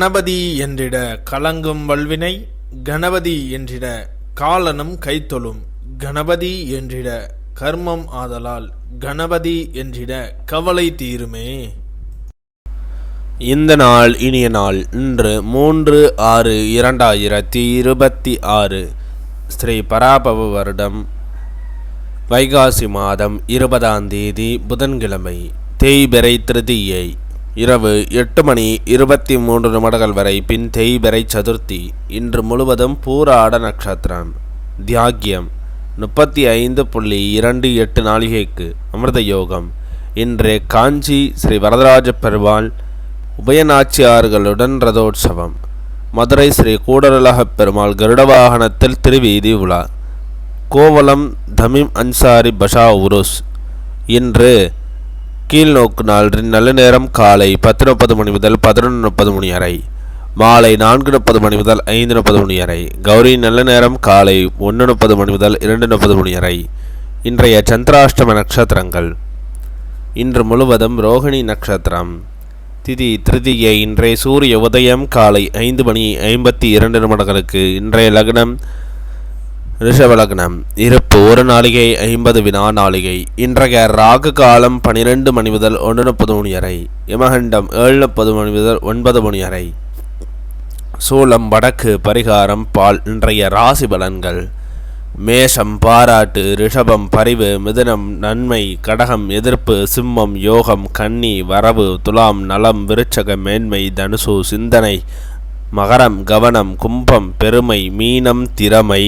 கணபதி என்றிட கலங்கும் வல்வினை, கணபதி என்றிட காலனும் கைத்தொழும், கணபதி என்றிட கர்மம் ஆதலால், கணபதி என்றிட கவலை தீருமே. இந்த நாள் இனிய நாள். இன்று 3/6/2026 ஸ்ரீ பராபவ வருடம் வைகாசி மாதம் 20ஆம் தேதி புதன்கிழமை. தேய்பிறை திருதியை இரவு 8:23 வரை. பின் தேய்பிறை சதுர்த்தி. இன்று முழுவதும் பூராட நட்சத்திரம். தியாகியம் 35.28 நாளிகைக்கு. அமிர்த யோகம். இன்று காஞ்சி ஸ்ரீ வரதராஜ பெருமாள் உபயநாச்சியார்களுடன் ரதோற்சவம். மதுரை ஸ்ரீ கூடரலகப் பெருமாள் கருடவாகனத்தில் திருவீதி உலா. கோவலம் தமிம் அன்சாரி பஷா உருஸ். இன்று கீழ்நோக்கு நாளின் நல்ல நேரம் காலை 10:30 முதல் 11:30 வரை, மாலை 4:30 முதல் 5:30 வரை. கௌரி நல்ல நேரம் காலை 1:30 முதல் 2:30 வரை. இன்றைய சந்திராஷ்டம நட்சத்திரங்கள். இன்று முழுவதும் ரோகிணி நட்சத்திரம். திதி திருதியை. இன்றைய சூரிய உதயம் காலை 5:52 இன்றைய லக்னம் ரிஷப லக்னம். இருப்பு 1 நாளிகை 50 வினா நாளிகை. இன்றைய ராகு காலம் 12 முதல் 1:30 வரை. யமகண்டம் 7:30 முதல் 9 வரை. சூலம் வடக்கு. பரிகாரம் பால். இன்றைய ராசி பலன்கள். மேஷம் பாராட்டு, ரிஷபம் பரிவு, மிதுனம் நன்மை, கடகம் எதிர்ப்பு, சிம்மம் யோகம், கன்னி வரவு, துலாம் நலம், விருச்சக மேன்மை, தனுசு சிந்தனை, மகரம் கவனம், கும்பம் பெருமை, மீனம் திறமை.